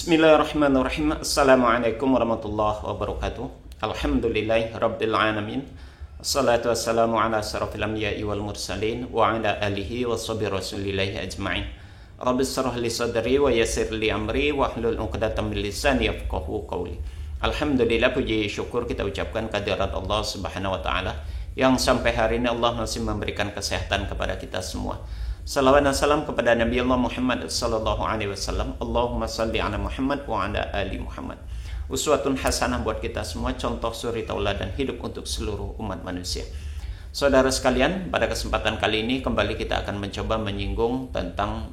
Bismillahirrahmanirrahim. Assalamualaikum warahmatullahi wabarakatuh. Alhamdulillahi rabbil alamin. Assalatu wassalamu ala asyrafil anbiya'i wal mursalin wa ala alihi wa sahbihi rasulillahi ajma'in. Rabbi shrah li sadri wa yassir li amri wa hlul 'uqdatam min lisani yafqahu qawli. Alhamdulillah, puji syukur kita ucapkan kehadirat Allah Subhanahu wa taala yang sampai hari ini Allah masih memberikan kesehatan kepada kita semua. Salawat dan salam kepada Nabi Allah Muhammad sallallahu alaihi wasallam. Allahumma salli ala Muhammad wa ala ali Muhammad. Uswatun hasanah buat kita semua, contoh suri tauladan hidup untuk seluruh umat manusia. Saudara sekalian, pada kesempatan kali ini kembali kita akan mencoba menyinggung tentang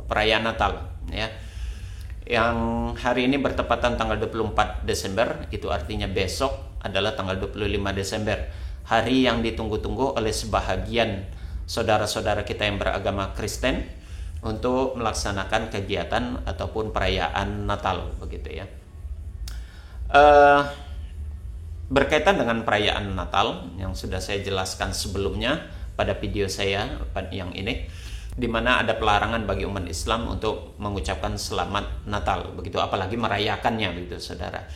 perayaan Natal, ya. Yang hari ini bertepatan tanggal 24 Desember, itu artinya besok adalah tanggal 25 Desember. Hari yang ditunggu-tunggu oleh sebahagian saudara-saudara kita yang beragama Kristen untuk melaksanakan kegiatan ataupun perayaan Natal, begitu ya. Berkaitan dengan perayaan Natal yang sudah saya jelaskan sebelumnya pada video saya yang ini, di mana ada pelarangan bagi umat Islam untuk mengucapkan selamat Natal, begitu, apalagi merayakannya, begitu saudara.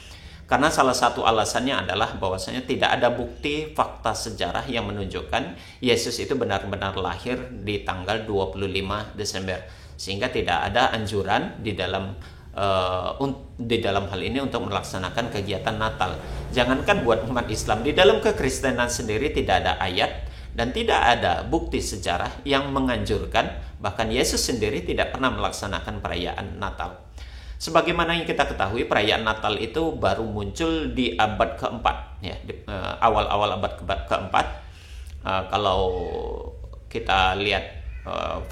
Karena salah satu alasannya adalah bahwasanya tidak ada bukti fakta sejarah yang menunjukkan Yesus itu benar-benar lahir di tanggal 25 Desember. Sehingga tidak ada anjuran di dalam hal ini untuk melaksanakan kegiatan Natal. Jangankan buat umat Islam, di dalam kekristenan sendiri tidak ada ayat dan tidak ada bukti sejarah yang menganjurkan, bahkan Yesus sendiri tidak pernah melaksanakan perayaan Natal. Sebagaimana yang kita ketahui, perayaan Natal itu baru muncul di abad keempat, ya, awal-awal abad keempat. Kalau kita lihat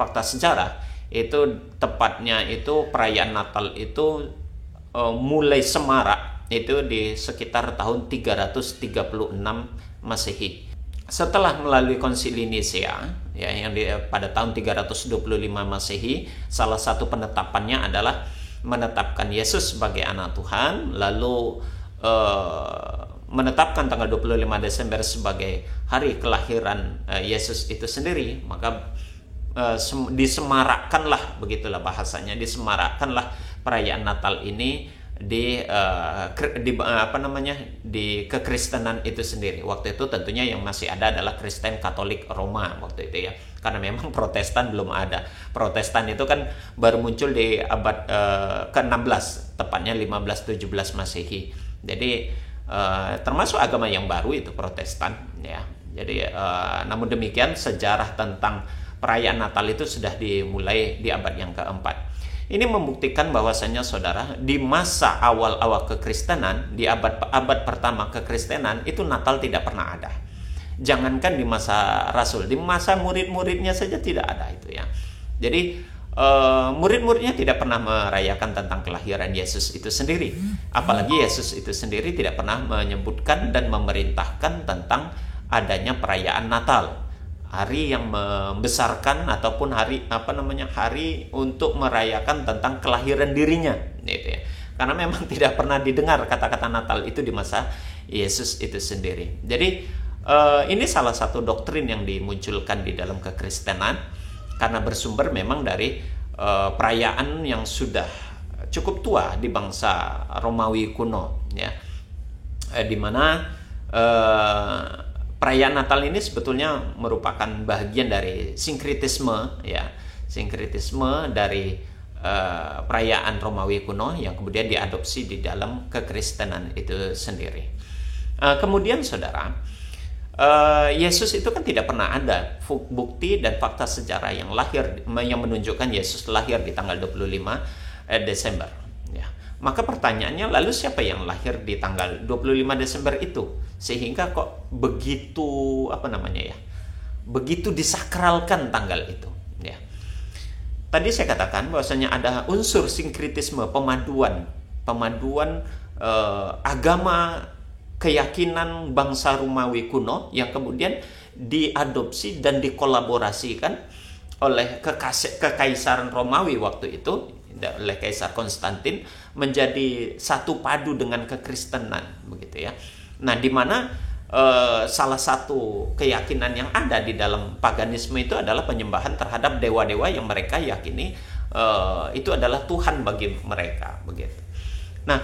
fakta sejarah, itu tepatnya itu perayaan Natal itu mulai semarak itu di sekitar tahun 336 Masehi. Setelah melalui Konsili Nisea, ya, yang pada tahun 325 Masehi, salah satu penetapannya adalah menetapkan Yesus sebagai anak Tuhan, lalu menetapkan tanggal 25 Desember sebagai hari kelahiran Yesus itu sendiri. Maka disemarakkanlah, begitulah bahasanya, disemarakkanlah perayaan Natal ini di kekristenan itu sendiri. Waktu itu tentunya yang masih ada adalah Kristen Katolik Roma waktu itu, ya, karena memang Protestan belum ada. Protestan itu kan baru muncul di abad ke-16, tepatnya 1517 Masehi. Jadi termasuk agama yang baru itu Protestan, ya. Jadi namun demikian sejarah tentang perayaan Natal itu sudah dimulai di abad yang keempat. Ini membuktikan bahwasannya saudara, di masa awal-awal kekristenan, di abad pertama kekristenan, itu Natal tidak pernah ada. Jangankan di masa Rasul, di masa murid-muridnya saja tidak ada itu, ya. Jadi murid-muridnya tidak pernah merayakan tentang kelahiran Yesus itu sendiri. Apalagi Yesus itu sendiri tidak pernah menyebutkan dan memerintahkan tentang adanya perayaan Natal, hari yang membesarkan ataupun hari untuk merayakan tentang kelahiran dirinya, gitu ya. Karena memang tidak pernah didengar kata-kata Natal itu di masa Yesus itu sendiri. Jadi ini salah satu doktrin yang dimunculkan di dalam kekristenan karena bersumber memang dari perayaan yang sudah cukup tua di bangsa Romawi kuno, ya, di mana perayaan Natal ini sebetulnya merupakan bagian dari sinkretisme, ya, sinkretisme dari perayaan Romawi kuno yang kemudian diadopsi di dalam kekristenan itu sendiri. Kemudian saudara, Yesus itu kan tidak pernah ada bukti dan fakta sejarah yang menunjukkan Yesus lahir di tanggal 25 Desember. Ya. Maka pertanyaannya, lalu siapa yang lahir di tanggal 25 Desember itu? Sehingga kok begitu begitu disakralkan tanggal itu, ya. Tadi saya katakan bahwasanya ada unsur sinkretisme, pemaduan agama keyakinan bangsa Romawi kuno yang kemudian diadopsi dan dikolaborasikan oleh kekaisaran Romawi waktu itu oleh Kaisar Konstantin menjadi satu padu dengan kekristenan, begitu ya. Nah, di mana salah satu keyakinan yang ada di dalam paganisme itu adalah penyembahan terhadap dewa-dewa yang mereka yakini itu adalah Tuhan bagi mereka, begitu. Nah,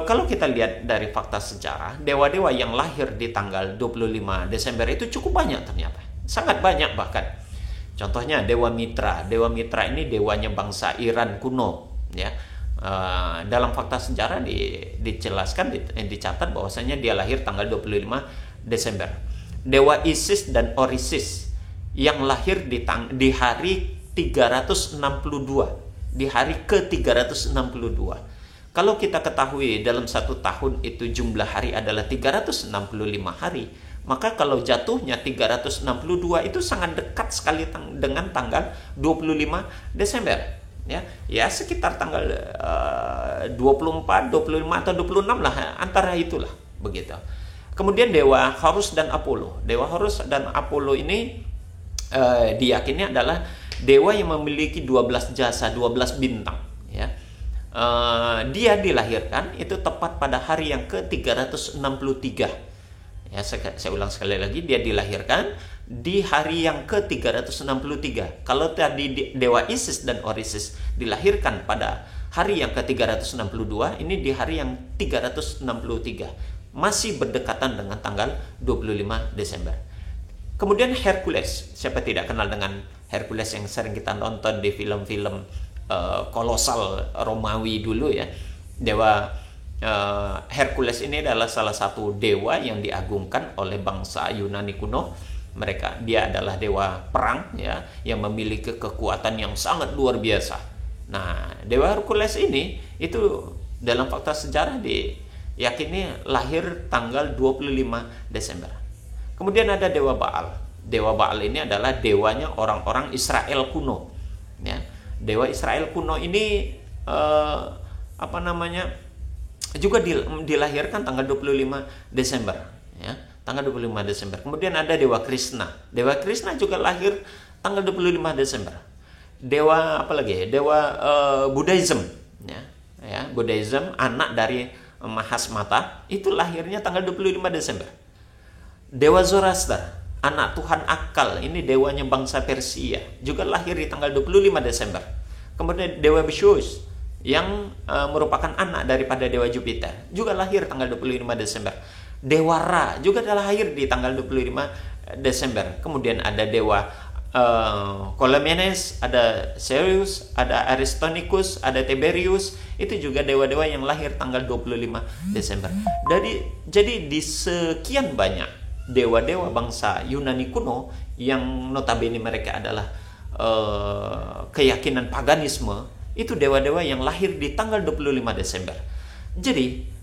kalau kita lihat dari fakta sejarah, dewa-dewa yang lahir di tanggal 25 Desember itu cukup banyak ternyata. Sangat banyak bahkan. Contohnya Dewa Mitra. Dewa Mitra ini dewanya bangsa Iran kuno, ya. Dalam fakta sejarah dijelaskan, dicatat bahwasanya dia lahir tanggal 25 Desember. Dewa Isis dan Orisis yang lahir di hari 362, di hari ke-362. Kalau kita ketahui dalam satu tahun itu jumlah hari adalah 365 hari, maka kalau jatuhnya 362 itu sangat dekat sekali dengan tanggal 25 Desember. Ya sekitar tanggal 24, 25 atau 26 lah, antara itulah, begitu. Kemudian Dewa Horus dan Apollo. Dewa Horus dan Apollo ini diyakini adalah dewa yang memiliki 12 jasa, 12 bintang, ya. Dia dilahirkan itu tepat pada hari yang ke-363. Ya, saya ulang sekali lagi, dia dilahirkan di hari yang ke-363. Kalau tadi Dewa Isis dan Orisis dilahirkan pada hari yang ke-362, ini di hari yang 363. Masih berdekatan dengan tanggal 25 Desember. Kemudian Hercules. Siapa tidak kenal dengan Hercules yang sering kita nonton di film-film kolosal Romawi dulu, ya. Dewa Hercules ini adalah salah satu dewa yang diagungkan oleh bangsa Yunani kuno. Dia adalah dewa perang, ya, yang memiliki kekuatan yang sangat luar biasa. Nah, Dewa Hercules ini itu dalam fakta sejarah diyakini lahir tanggal 25 Desember. Kemudian ada Dewa Baal. Dewa Baal ini adalah dewanya orang-orang Israel kuno, ya. Dewa Israel kuno ini juga dilahirkan tanggal 25 Desember, ya, tanggal 25 Desember. Kemudian ada Dewa Krishna. Dewa Krishna juga lahir tanggal 25 Desember. Dewa apa lagi? Dewa Buddhism, ya, Buddhism, anak dari Mahasmata, itu lahirnya tanggal 25 Desember. Dewa Zoroaster, anak Tuhan Akal, ini dewanya bangsa Persia, juga lahir di tanggal 25 Desember. Kemudian Dewa Besus yang merupakan anak daripada Dewa Jupiter, juga lahir tanggal 25 Desember. Dewa Ra juga lahir di tanggal 25 Desember. Kemudian ada Dewa Colomenes, ada Cereus, ada Aristonicus, ada Tiberius. Itu juga dewa-dewa yang lahir tanggal 25 Desember. Jadi di sekian banyak dewa-dewa bangsa Yunani kuno yang notabene mereka adalah keyakinan paganisme, itu dewa-dewa yang lahir di tanggal 25 Desember. Jadi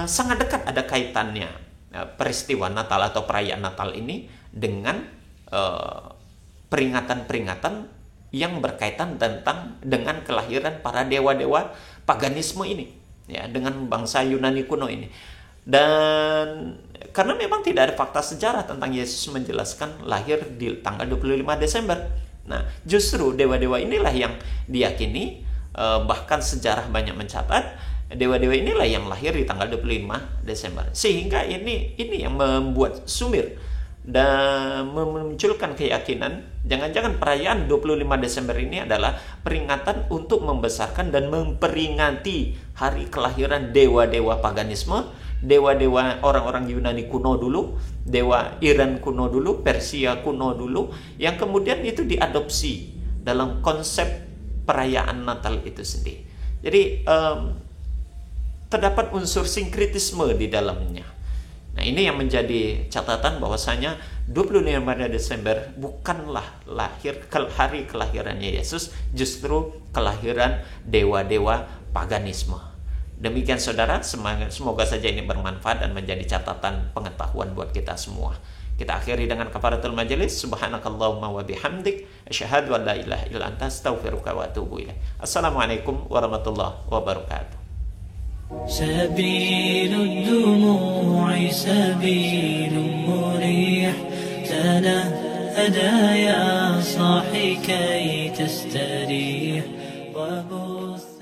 sangat dekat ada kaitannya peristiwa Natal atau perayaan Natal ini dengan peringatan-peringatan yang berkaitan dengan kelahiran para dewa-dewa paganisme ini, ya, dengan bangsa Yunani kuno ini. Dan karena memang tidak ada fakta sejarah tentang Yesus menjelaskan lahir di tanggal 25 Desember. Nah, justru dewa-dewa inilah yang diyakini, bahkan sejarah banyak mencatat dewa-dewa inilah yang lahir di tanggal 25 Desember. Sehingga ini yang membuat sumir dan memunculkan keyakinan jangan-jangan perayaan 25 Desember ini adalah peringatan untuk membesarkan dan memperingati hari kelahiran dewa-dewa paganisme, dewa-dewa orang-orang Yunani kuno dulu, dewa Iran kuno dulu, Persia kuno dulu, yang kemudian itu diadopsi dalam konsep perayaan Natal itu sendiri. Jadi terdapat unsur sinkretisme di dalamnya. Nah, ini yang menjadi catatan bahwasanya 25 Desember bukanlah hari kelahirannya Yesus, justru kelahiran dewa-dewa paganisme. Demikian saudara, semoga saja ini bermanfaat dan menjadi catatan pengetahuan buat kita semua. Kita akhiri dengan kafaratul majelis. Subhanakallahumma wa bihamdik, asyhadu an la ilaha illa anta, astaghfiruka wa atubu ilaik. Assalamualaikum warahmatullahi wabarakatuh. سبيل الدموع سبيل مريح تنهدى يا صاحي كي تستريح وبث